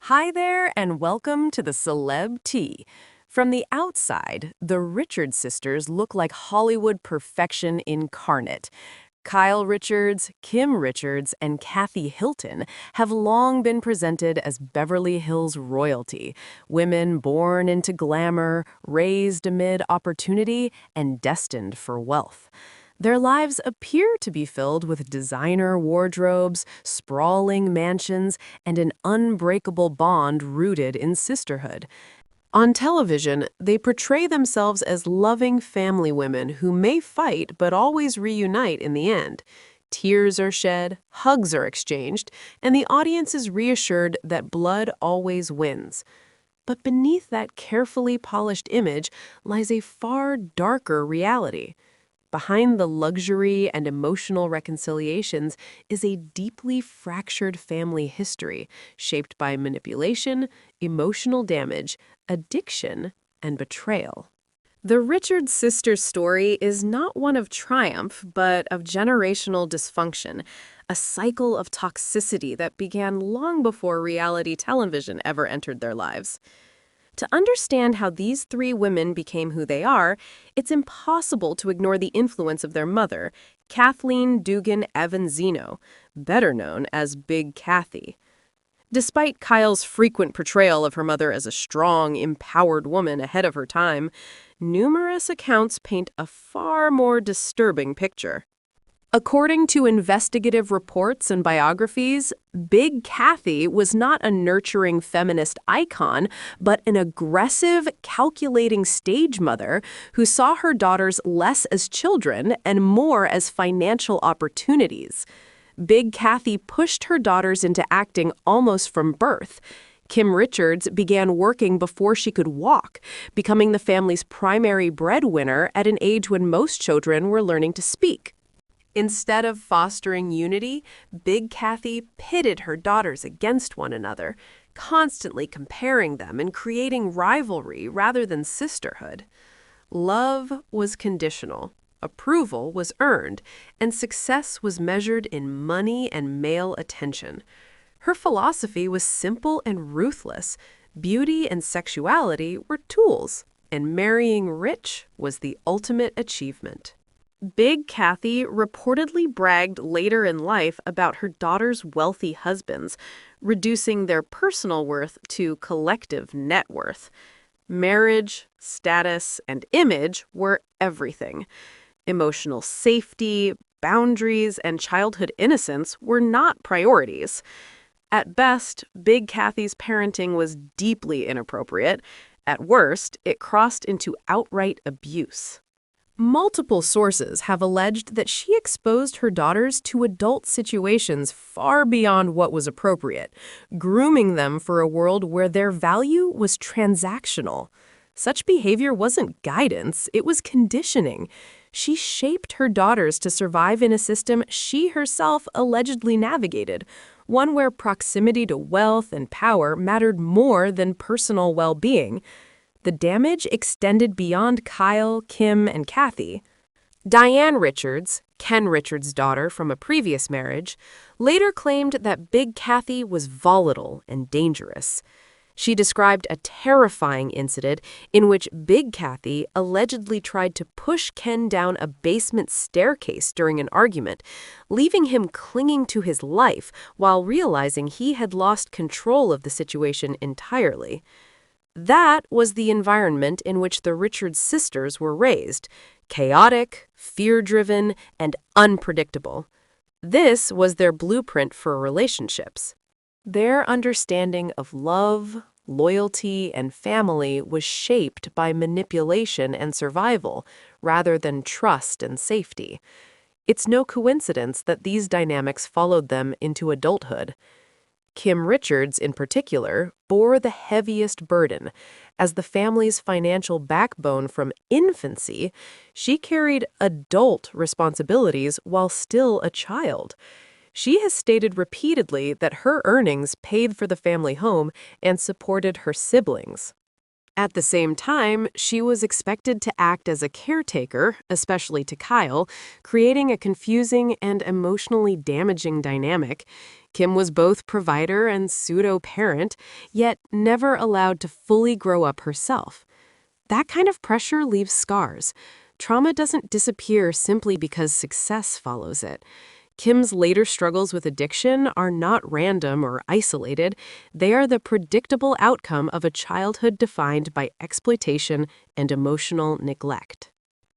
Hi there, and welcome to the Celeb Tea. From the outside, the Richards sisters look like Hollywood perfection incarnate. Kyle Richards, Kim Richards, and Kathy Hilton have long been presented as Beverly Hills royalty, women born into glamour, raised amid opportunity, and destined for wealth. Their lives appear to be filled with designer wardrobes, sprawling mansions, and an unbreakable bond rooted in sisterhood. On television, they portray themselves as loving family women who may fight but always reunite in the end. Tears are shed, hugs are exchanged, and the audience is reassured that blood always wins. But beneath that carefully polished image lies a far darker reality. Behind the luxury and emotional reconciliations is a deeply fractured family history shaped by manipulation, emotional damage, addiction, and betrayal. The Richards sisters' story is not one of triumph, but of generational dysfunction, a cycle of toxicity that began long before reality television ever entered their lives. To understand how these three women became who they are, it's impossible to ignore the influence of their mother, Kathleen Dugan Evanzino, better known as Big Kathy. Despite Kyle's frequent portrayal of her mother as a strong, empowered woman ahead of her time, numerous accounts paint a far more disturbing picture. According to investigative reports and biographies, Big Kathy was not a nurturing feminist icon, but an aggressive, calculating stage mother who saw her daughters less as children and more as financial opportunities. Big Kathy pushed her daughters into acting almost from birth. Kim Richards began working before she could walk, becoming the family's primary breadwinner at an age when most children were learning to speak. Instead of fostering unity, Big Kathy pitted her daughters against one another, constantly comparing them and creating rivalry rather than sisterhood. Love was conditional, approval was earned, and success was measured in money and male attention. Her philosophy was simple and ruthless. Beauty and sexuality were tools, and marrying rich was the ultimate achievement. Big Kathy reportedly bragged later in life about her daughters' wealthy husbands, reducing their personal worth to collective net worth. Marriage, status, and image were everything. Emotional safety, boundaries, and childhood innocence were not priorities. At best, Big Kathy's parenting was deeply inappropriate. At worst, it crossed into outright abuse. Multiple sources have alleged that she exposed her daughters to adult situations far beyond what was appropriate, grooming them for a world where their value was transactional. Such behavior wasn't guidance, it was conditioning. She shaped her daughters to survive in a system she herself allegedly navigated, one where proximity to wealth and power mattered more than personal well-being. The damage extended beyond Kyle, Kim, and Kathy. Diane Richards, Ken Richards' daughter from a previous marriage, later claimed that Big Kathy was volatile and dangerous. She described a terrifying incident in which Big Kathy allegedly tried to push Ken down a basement staircase during an argument, leaving him clinging to his life while realizing he had lost control of the situation entirely. That was the environment in which the Richards sisters were raised, chaotic, fear-driven, and unpredictable. This was their blueprint for relationships. Their understanding of love, loyalty, and family was shaped by manipulation and survival, rather than trust and safety. It's no coincidence that these dynamics followed them into adulthood. Kim Richards, in particular, bore the heaviest burden. As the family's financial backbone from infancy, she carried adult responsibilities while still a child. She has stated repeatedly that her earnings paid for the family home and supported her siblings. At the same time, she was expected to act as a caretaker, especially to Kyle, creating a confusing and emotionally damaging dynamic. Kim was both provider and pseudo-parent, yet never allowed to fully grow up herself. That kind of pressure leaves scars. Trauma doesn't disappear simply because success follows it. Kim's later struggles with addiction are not random or isolated. They are the predictable outcome of a childhood defined by exploitation and emotional neglect.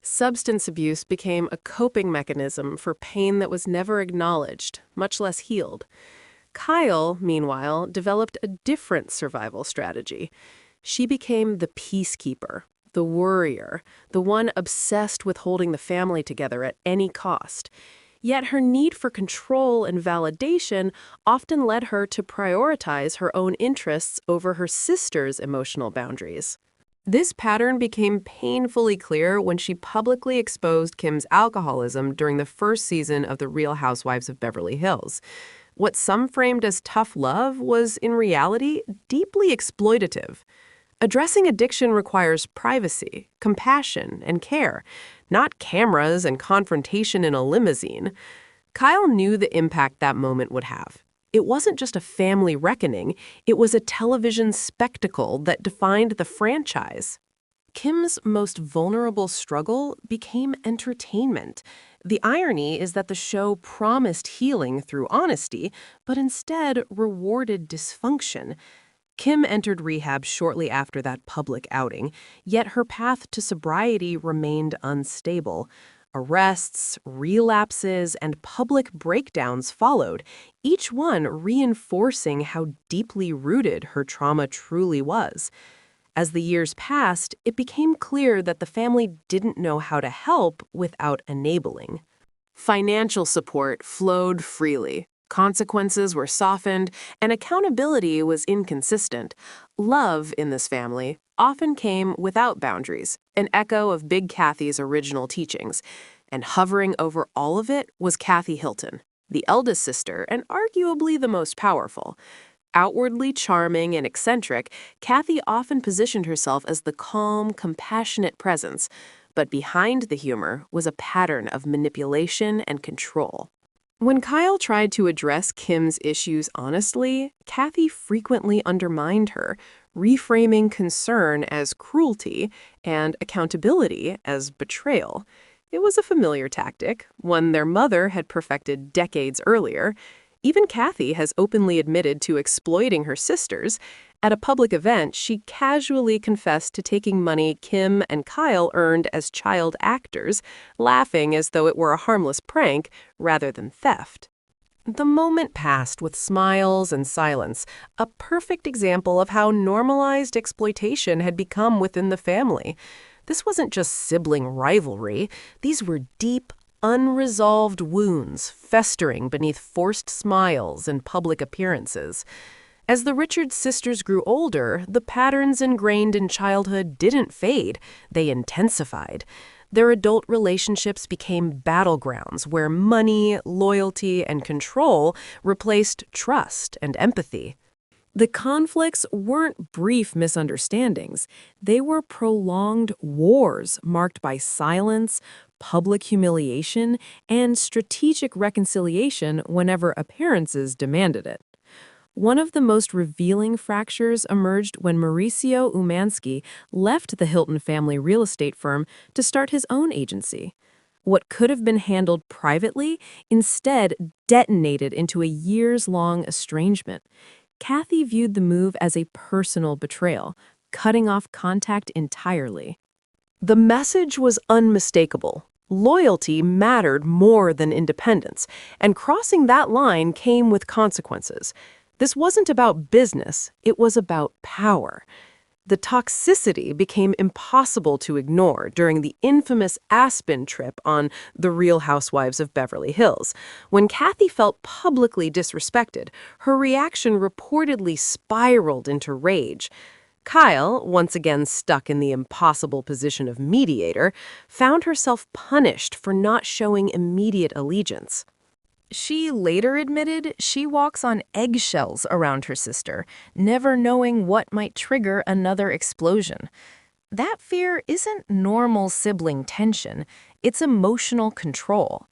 Substance abuse became a coping mechanism for pain that was never acknowledged, much less healed. Kyle, meanwhile, developed a different survival strategy. She became the peacekeeper, the worrier, the one obsessed with holding the family together at any cost. Yet her need for control and validation often led her to prioritize her own interests over her sister's emotional boundaries. This pattern became painfully clear when she publicly exposed Kim's alcoholism during the first season of The Real Housewives of Beverly Hills. What some framed as tough love was, in reality, deeply exploitative. Addressing addiction requires privacy, compassion, and care, not cameras and confrontation in a limousine. Kyle knew the impact that moment would have. It wasn't just a family reckoning, it was a television spectacle that defined the franchise. Kim's most vulnerable struggle became entertainment. The irony is that the show promised healing through honesty, but instead rewarded dysfunction. Kim entered rehab shortly after that public outing, yet her path to sobriety remained unstable. Arrests, relapses, and public breakdowns followed, each one reinforcing how deeply rooted her trauma truly was. As the years passed, it became clear that the family didn't know how to help without enabling. Financial support flowed freely. Consequences were softened, and accountability was inconsistent. Love in this family often came without boundaries, an echo of Big Kathy's original teachings. And hovering over all of it was Kathy Hilton, the eldest sister and arguably the most powerful. Outwardly charming and eccentric, Kathy often positioned herself as the calm, compassionate presence. But behind the humor was a pattern of manipulation and control. When Kyle tried to address Kim's issues honestly, Kathy frequently undermined her, reframing concern as cruelty and accountability as betrayal. It was a familiar tactic, one their mother had perfected decades earlier. Even Kathy has openly admitted to exploiting her sisters. At a public event, she casually confessed to taking money Kim and Kyle earned as child actors, laughing as though it were a harmless prank rather than theft. The moment passed with smiles and silence, a perfect example of how normalized exploitation had become within the family. This wasn't just sibling rivalry. These were deep, unresolved wounds festering beneath forced smiles and public appearances. As the Richards sisters grew older, the patterns ingrained in childhood didn't fade, they intensified. Their adult relationships became battlegrounds where money, loyalty, and control replaced trust and empathy. The conflicts weren't brief misunderstandings. They were prolonged wars marked by silence, public humiliation, and strategic reconciliation whenever appearances demanded it. One of the most revealing fractures emerged when Mauricio Umansky left the Hilton family real estate firm to start his own agency. What could have been handled privately instead detonated into a years-long estrangement. Kathy viewed the move as a personal betrayal, cutting off contact entirely. The message was unmistakable. Loyalty mattered more than independence, and crossing that line came with consequences. This wasn't about business, it was about power. The toxicity became impossible to ignore during the infamous Aspen trip on The Real Housewives of Beverly Hills. When Kathy felt publicly disrespected, her reaction reportedly spiraled into rage. Kyle, once again stuck in the impossible position of mediator, found herself punished for not showing immediate allegiance. She later admitted she walks on eggshells around her sister, never knowing what might trigger another explosion. That fear isn't normal sibling tension, it's emotional control.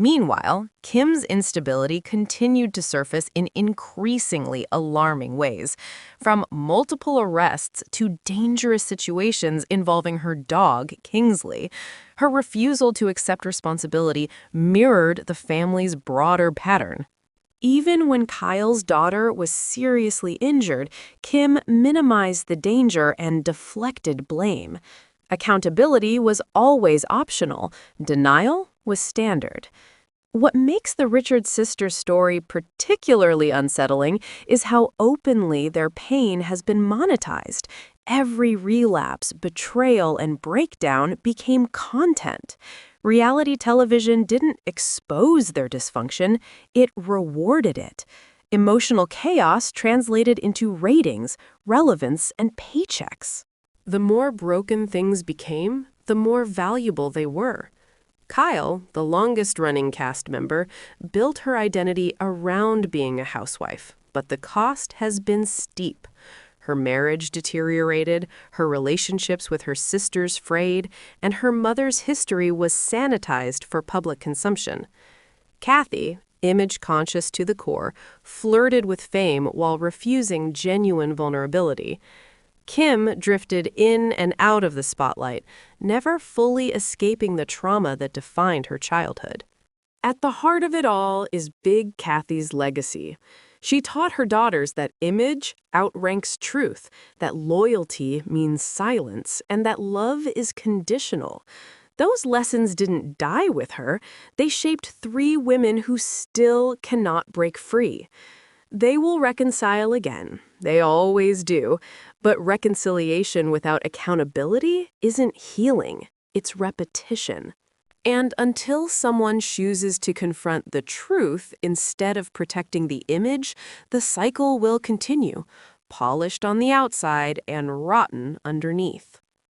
Meanwhile, Kim's instability continued to surface in increasingly alarming ways, from multiple arrests to dangerous situations involving her dog, Kingsley. Her refusal to accept responsibility mirrored the family's broader pattern. Even when Kyle's daughter was seriously injured, Kim minimized the danger and deflected blame. Accountability was always optional, denial was standard. What makes the Richards sisters' story particularly unsettling is how openly their pain has been monetized. Every relapse, betrayal, and breakdown became content. Reality television didn't expose their dysfunction, it rewarded it. Emotional chaos translated into ratings, relevance, and paychecks. The more broken things became, the more valuable they were. Kyle, the longest-running cast member, built her identity around being a housewife, but the cost has been steep. Her marriage deteriorated, her relationships with her sisters frayed, and her mother's history was sanitized for public consumption. Kathy, image-conscious to the core, flirted with fame while refusing genuine vulnerability. Kim drifted in and out of the spotlight, never fully escaping the trauma that defined her childhood. At the heart of it all is Big Kathy's legacy. She taught her daughters that image outranks truth, that loyalty means silence, and that love is conditional. Those lessons didn't die with her. They shaped three women who still cannot break free. They will reconcile again. They always do. But reconciliation without accountability isn't healing. It's repetition. And until someone chooses to confront the truth instead of protecting the image, the cycle will continue, polished on the outside and rotten underneath.